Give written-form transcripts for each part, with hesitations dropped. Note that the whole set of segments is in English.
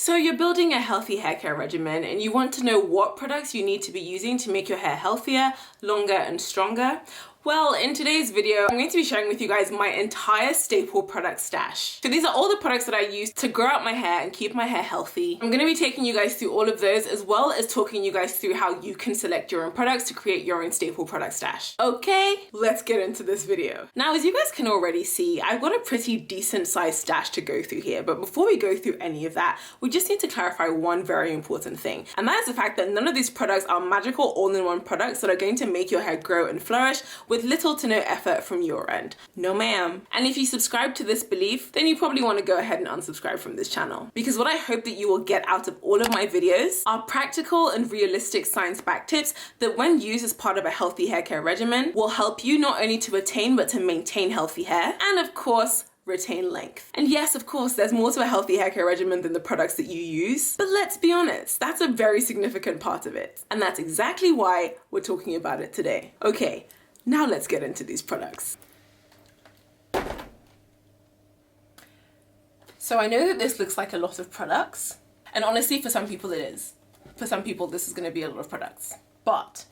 So you're building a healthy hair care regimen and you want to know what products you need to be using to make your hair healthier, longer and stronger. Well, in today's video, I'm going to be sharing with you guys my entire staple product stash. So these are all the products that I use to grow out my hair and keep my hair healthy. I'm going to be taking you guys through all of those, as well as talking you guys through how you can select your own products to create your own staple product stash. Okay, let's get into this video. Now, as you guys can already see, I've got a pretty decent sized stash to go through here, but before we go through any of that, we just need to clarify one very important thing, and that is the fact that none of these products are magical all-in-one products that are going to make your hair grow and flourish with little to no effort from your end. No ma'am. And if you subscribe to this belief, then you probably want to go ahead and unsubscribe from this channel. Because what I hope that you will get out of all of my videos are practical and realistic science-backed tips that when used as part of a healthy hair care regimen will help you not only to attain but to maintain healthy hair, and of course, retain length. And yes, of course, there's more to a healthy hair care regimen than the products that you use, but let's be honest, that's a very significant part of it. And that's exactly why we're talking about it today. Okay, now let's get into these products. So I know that this looks like a lot of products, and honestly, for some people it is. For some people, this is gonna be a lot of products. But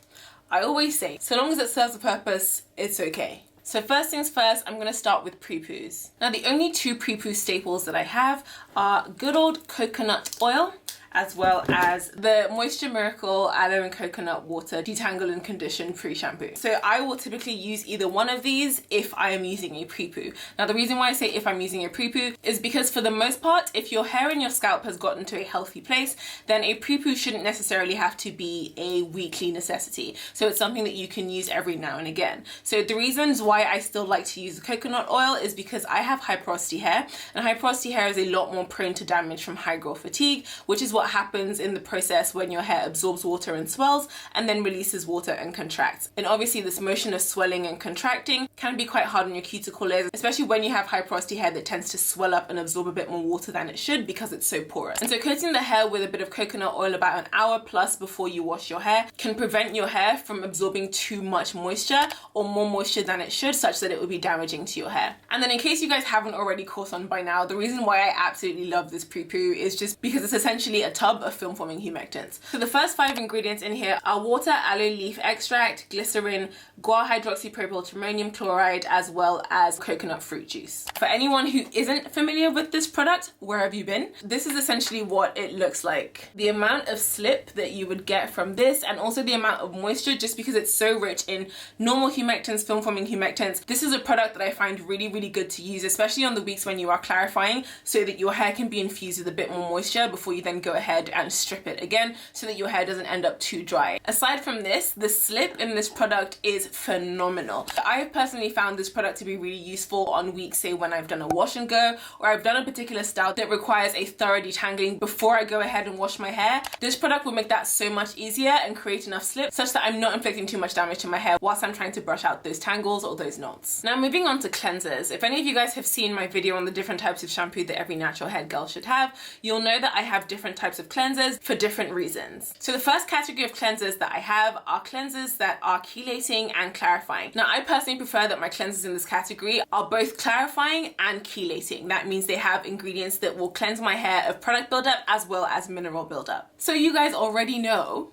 I always say, so long as it serves a purpose, it's okay. So first things first, I'm gonna start with Prepoos. Now the only two Prepoos staples that I have are good old coconut oil, as well as the Moisture Miracle Aloe and Coconut Water Detangle and Condition Pre-Shampoo. So I will typically use either one of these if I am using a Prepoo. Now the reason why I say if I'm using a Prepoo is because for the most part, if your hair and your scalp has gotten to a healthy place, then a Prepoo shouldn't necessarily have to be a weekly necessity. So it's something that you can use every now and again. So the reasons why I still like to use the coconut oil is because I have high porosity hair, and high porosity hair is a lot more prone to damage from high growth fatigue, which is what happens in the process when your hair absorbs water and swells and then releases water and contracts. And obviously this motion of swelling and contracting can be quite hard on your cuticle layers, especially when you have high porosity hair that tends to swell up and absorb a bit more water than it should because it's so porous. And so coating the hair with a bit of coconut oil about an hour plus before you wash your hair can prevent your hair from absorbing too much moisture or more moisture than it should, such that it would be damaging to your hair. And then in case you guys haven't already caught on by now, the reason why I absolutely love this Pre-Poo is just because it's essentially a tub of film forming humectants. So the first 5 ingredients in here are water, aloe leaf extract, glycerin, guar hydroxypropyl chloride, as well as coconut fruit juice. For anyone who isn't familiar with this product, where have you been? This is essentially what it looks like. The amount of slip that you would get from this, and also the amount of moisture, just because it's so rich in normal humectants, film forming humectants. This is a product that I find really, really good to use, especially on the weeks when you are clarifying, so that your hair can be infused with a bit more moisture before you then go ahead and strip it again, so that your hair doesn't end up too dry. Aside from this, the slip in this product is phenomenal. I have personally found this product to be really useful on weeks, say when I've done a wash and go, or I've done a particular style that requires a thorough detangling before I go ahead and wash my hair. This product will make that so much easier and create enough slip such that I'm not inflicting too much damage to my hair whilst I'm trying to brush out those tangles or those knots. Now moving on to cleansers. If any of you guys have seen my video on the different types of shampoo that every natural hair girl should have, you'll know that I have different types of cleansers for different reasons. So the first category of cleansers that I have are cleansers that are chelating and clarifying. Now I personally prefer that my cleansers in this category are both clarifying and chelating. That means they have ingredients that will cleanse my hair of product buildup as well as mineral buildup. So you guys already know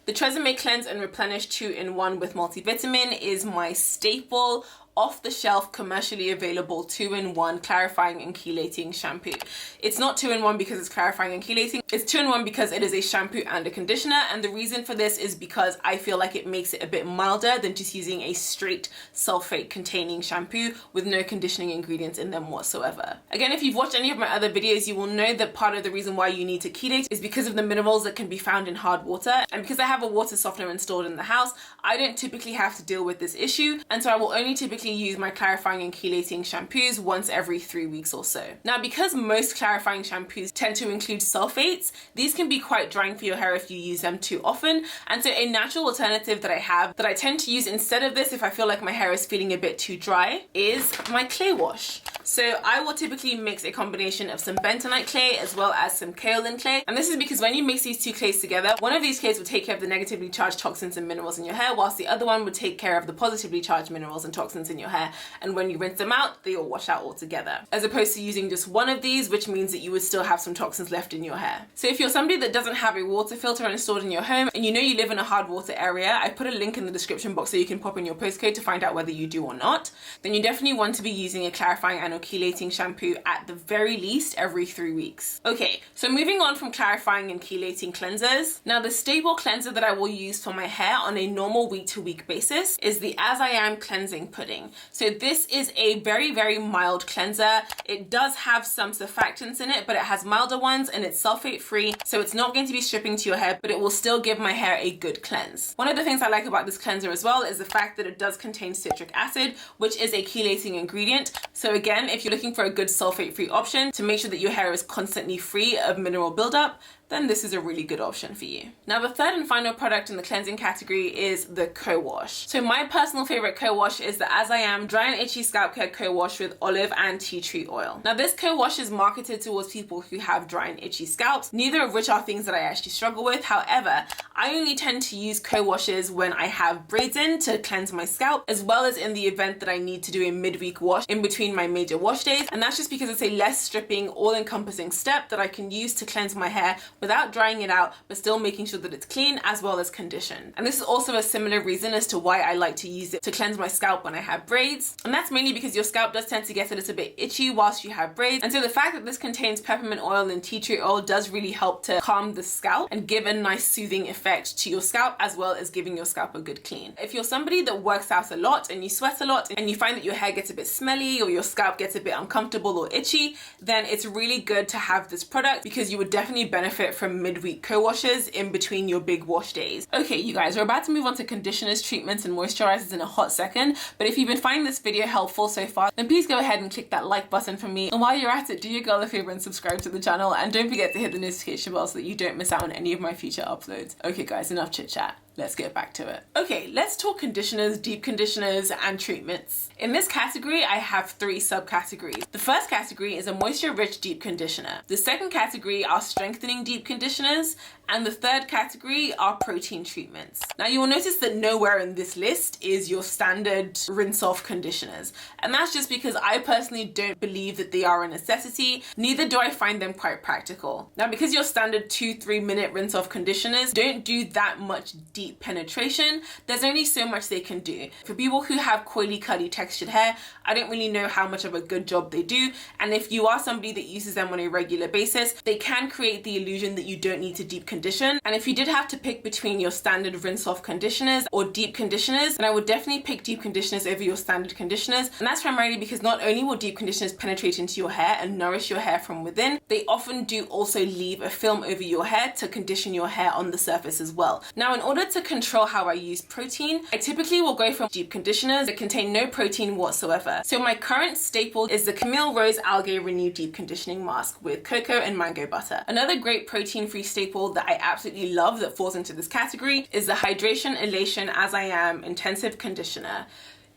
the Tresemme Cleanse and Replenish 2-in-1 with multivitamin is my staple off-the-shelf, commercially available 2-in-1 clarifying and chelating shampoo. It's not 2-in-1 because it's clarifying and chelating, it's 2-in-1 because it is a shampoo and a conditioner, and the reason for this is because I feel like it makes it a bit milder than just using a straight sulfate containing shampoo with no conditioning ingredients in them whatsoever. Again, if you've watched any of my other videos, you will know that part of the reason why you need to chelate is because of the minerals that can be found in hard water, and because I have a water softener installed in the house, I don't typically have to deal with this issue, and so I will only typically use my clarifying and chelating shampoos once every 3 weeks or so. Now, because most clarifying shampoos tend to include sulfates, these can be quite drying for your hair if you use them too often, and so a natural alternative that I have that I tend to use instead of this if I feel like my hair is feeling a bit too dry is my clay wash. So I will typically mix a combination of some bentonite clay as well as some kaolin clay. And this is because when you mix these two clays together, one of these clays will take care of the negatively charged toxins and minerals in your hair, whilst the other one would take care of the positively charged minerals and toxins in your hair. And when you rinse them out, they all wash out altogether. As opposed to using just one of these, which means that you would still have some toxins left in your hair. So if you're somebody that doesn't have a water filter installed in your home and you know you live in a hard water area, I put a link in the description box so you can pop in your postcode to find out whether you do or not, then you definitely want to be using a clarifying and or chelating shampoo at the very least every 3 weeks. Okay, so moving on from clarifying and chelating cleansers. Now the staple cleanser that I will use for my hair on a normal week-to-week basis is the As I Am Cleansing Pudding. So this is a very, very mild cleanser. It does have some surfactants in it, but it has milder ones and it's sulfate free, so it's not going to be stripping to your hair, but it will still give my hair a good cleanse. One of the things I like about this cleanser as well is the fact that it does contain citric acid, which is a chelating ingredient. So again, if you're looking for a good sulfate free option to make sure that your hair is constantly free of mineral buildup, then this is a really good option for you. Now the third and final product in the cleansing category is the co-wash. So my personal favorite co-wash is the As I Am Dry and Itchy Scalp Care Co-Wash with olive and tea tree oil. Now this co-wash is marketed towards people who have dry and itchy scalps, neither of which are things that I actually struggle with. However, I only tend to use co-washes when I have braids in to cleanse my scalp, as well as in the event that I need to do a midweek wash in between my major wash days. And that's just because it's a less stripping, all-encompassing step that I can use to cleanse my hair without drying it out, but still making sure that it's clean as well as conditioned. And this is also a similar reason as to why I like to use it to cleanse my scalp when I have braids. And that's mainly because your scalp does tend to get a little bit itchy whilst you have braids. And so the fact that this contains peppermint oil and tea tree oil does really help to calm the scalp and give a nice soothing effect to your scalp, as well as giving your scalp a good clean. If you're somebody that works out a lot and you sweat a lot and you find that your hair gets a bit smelly or your scalp gets a bit uncomfortable or itchy, then it's really good to have this product because you would definitely benefit from midweek co-washes in between your big wash days. Okay, you guys, we're about to move on to conditioners, treatments, and moisturizers in a hot second, but if you've been finding this video helpful so far, then please go ahead and click that like button for me. And while you're at it, do your girl a favor and subscribe to the channel, and don't forget to hit the notification bell so that you don't miss out on any of my future uploads. Okay guys, enough chit chat. Let's get back to it. Okay, let's talk conditioners, deep conditioners, and treatments. In this category, I have 3 subcategories. The first category is a moisture-rich deep conditioner. The second category are strengthening deep conditioners, and the third category are protein treatments. Now you will notice that nowhere in this list is your standard rinse-off conditioners. And that's just because I personally don't believe that they are a necessity, neither do I find them quite practical. Now because your standard 2-3 minute rinse-off conditioners don't do that much deep penetration, there's only so much they can do. For people who have coily, curly textured hair, I don't really know how much of a good job they do. And if you are somebody that uses them on a regular basis, they can create the illusion that you don't need to deep condition. And if you did have to pick between your standard rinse-off conditioners or deep conditioners, then I would definitely pick deep conditioners over your standard conditioners. And that's primarily because not only will deep conditioners penetrate into your hair and nourish your hair from within, they often do also leave a film over your hair to condition your hair on the surface as well. Now, in order to control how I use protein, I typically will go for deep conditioners that contain no protein whatsoever. So my current staple is the Camille Rose Algae Renew Deep Conditioning Mask with cocoa and mango butter. Another great protein-free staple that I absolutely love that falls into this category is the Hydration Elation As I Am Intensive Conditioner.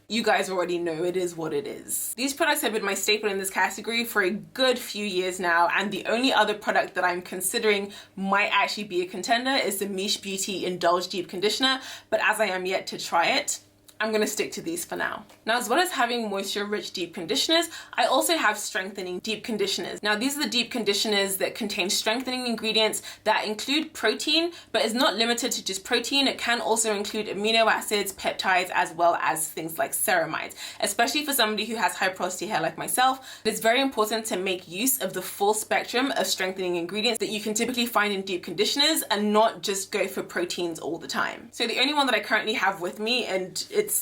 You guys already know it is what it is. These products have been my staple in this category for a good few years now, and the only other product that I'm considering might actually be a contender is the Miche Beauty Indulge Deep Conditioner, but as I am yet to try it, I'm gonna stick to these for now. Now, as well as having moisture-rich deep conditioners, I also have strengthening deep conditioners. Now, these are the deep conditioners that contain strengthening ingredients that include protein, but is not limited to just protein. It can also include amino acids, peptides, as well as things like ceramides. Especially for somebody who has high porosity hair like myself, it's very important to make use of the full spectrum of strengthening ingredients that you can typically find in deep conditioners and not just go for proteins all the time. So the only one that I currently have with me, and it's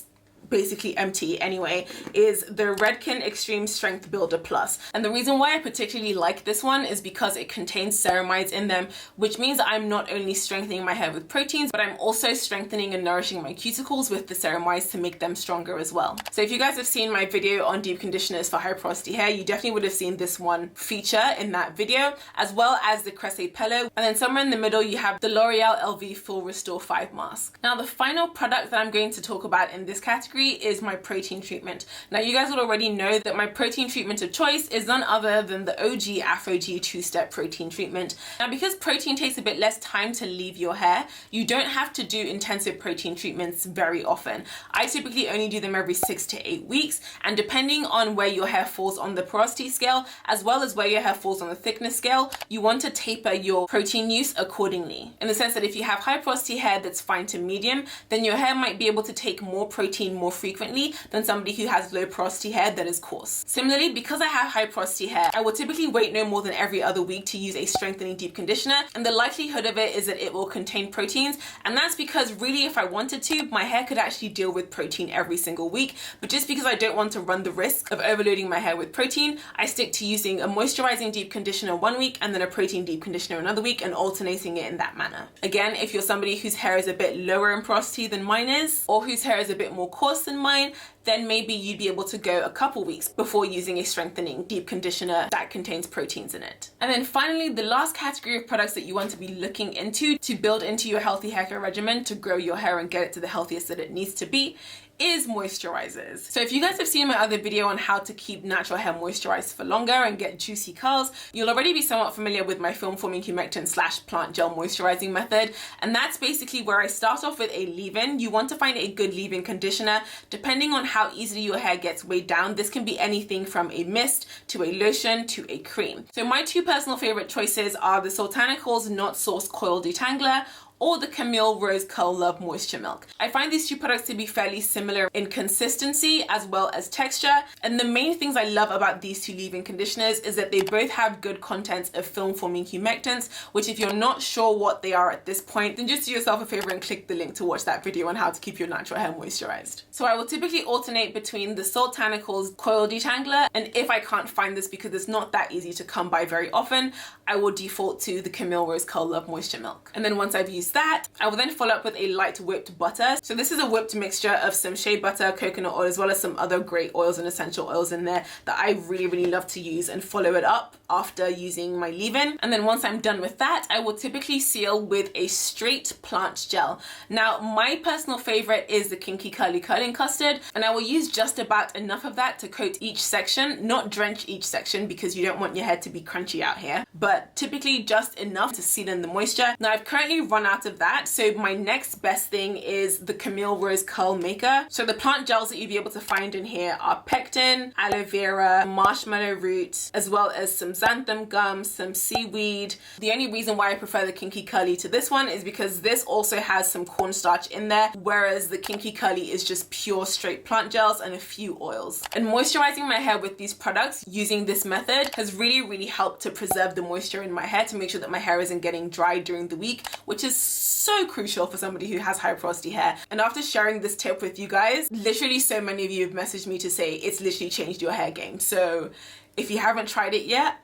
basically empty anyway, is the Redken Extreme Strength Builder Plus. And the reason why I particularly like this one is because it contains ceramides in them, which means I'm not only strengthening my hair with proteins, but I'm also strengthening and nourishing my cuticles with the ceramides to make them stronger as well. So if you guys have seen my video on deep conditioners for high porosity hair, you definitely would have seen this one feature in that video, as well as the Cresse Pello. And then somewhere in the middle, you have the L'Oreal LV Full Restore 5 Mask. Now, the final product that I'm going to talk about in this category category is my protein treatment. Now you guys will already know that my protein treatment of choice is none other than the OG Afro G 2-step protein treatment. Now because protein takes a bit less time to leave your hair, you don't have to do intensive protein treatments very often. I typically only do them every 6 to 8 weeks, and depending on where your hair falls on the porosity scale as well as where your hair falls on the thickness scale, you want to taper your protein use accordingly. In the sense that if you have high porosity hair that's fine to medium, then your hair might be able to take more protein more frequently than somebody who has low porosity hair that is coarse. Similarly, because I have high porosity hair, I will typically wait no more than every other week to use a strengthening deep conditioner, and the likelihood of it is that it will contain proteins, and that's because really if I wanted to, my hair could actually deal with protein every single week, but just because I don't want to run the risk of overloading my hair with protein, I stick to using a moisturizing deep conditioner one week and then a protein deep conditioner another week, and alternating it in that manner. Again, if you're somebody whose hair is a bit lower in porosity than mine is, or whose hair is a bit more coarse than mine, then maybe you'd be able to go a couple weeks before using a strengthening deep conditioner that contains proteins in it. And then finally, the last category of products that you want to be looking into to build into your healthy hair care regimen to grow your hair and get it to the healthiest that it needs to be is moisturizers. So if you guys have seen my other video on how to keep natural hair moisturized for longer and get juicy curls, you'll already be somewhat familiar with my film forming humectant / plant gel moisturizing method. And that's basically where I start off with a leave-in. You want to find a good leave-in conditioner. Depending on how easily your hair gets weighed down, this can be anything from a mist to a lotion to a cream. So my two personal favorite choices are the Soultanicals Not Source Coil Detangler or the Camille Rose Curl Love Moisture Milk. I find these two products to be fairly similar in consistency as well as texture, and the main things I love about these two leave-in conditioners is that they both have good contents of film forming humectants, which if you're not sure what they are at this point, then just do yourself a favor and click the link to watch that video on how to keep your natural hair moisturized. So I will typically alternate between the Soultanicals Coil Detangler, and if I can't find this because it's not that easy to come by very often, I will default to the Camille Rose Curl Love Moisture Milk. And then once I've used that, I will then follow up with a light whipped butter. So this is a whipped mixture of some shea butter, coconut oil, as well as some other great oils and essential oils in there that I really love to use, and follow it up after using my leave-in. And then once I'm done with that, I will typically seal with a straight plant gel. Now my personal favorite is the Kinky Curly Curling Custard, and I will use just about enough of that to coat each section, not drench each section because you don't want your hair to be crunchy out here, but typically just enough to seal in the moisture. Now I've currently run out of that, so my next best thing is the Camille Rose Curl Maker. So the plant gels that you'd be able to find in here are pectin, aloe vera, marshmallow root, as well as some xanthan gum, some seaweed. The only reason why I prefer the Kinky Curly to this one is because this also has some cornstarch in there, whereas the Kinky Curly is just pure straight plant gels and a few oils. And moisturizing my hair with these products using this method has really helped to preserve the moisture in my hair to make sure that my hair isn't getting dry during the week, which is so crucial for somebody who has high porosity hair. And after sharing this tip with you guys, literally so many of you have messaged me to say it's literally changed your hair game. So if you haven't tried it yet,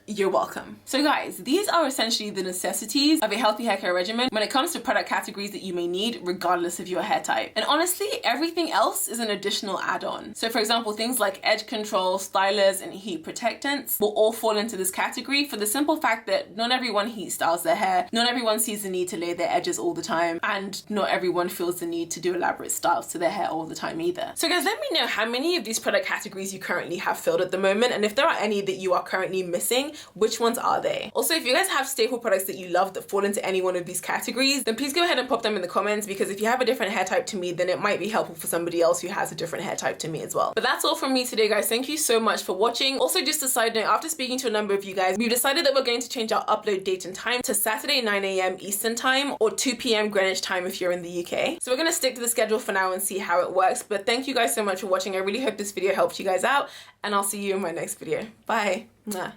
you're welcome. So guys, these are essentially the necessities of a healthy hair care regimen when it comes to product categories that you may need regardless of your hair type. And honestly, everything else is an additional add-on. So for example, things like edge control, stylers, and heat protectants will all fall into this category for the simple fact that not everyone heat styles their hair, not everyone sees the need to lay their edges all the time, and not everyone feels the need to do elaborate styles to their hair all the time either. So guys, let me know how many of these product categories you currently have filled at the moment, and if there are any that you are currently missing, which ones are they? Also, if you guys have staple products that you love that fall into any one of these categories, then please go ahead and pop them in the comments, because if you have a different hair type to me, then it might be helpful for somebody else who has a different hair type to me as well. But that's all from me today, guys. Thank you so much for watching. Also, just a side note, after speaking to a number of you guys, we've decided that we're going to change our upload date and time to Saturday 9 AM Eastern time or 2 PM Greenwich time if you're in the UK. So we're going to stick to the schedule for now and see how it works. But thank you guys so much for watching. I really hope this video helped you guys out, and I'll see you in my next video. Bye. Mwah.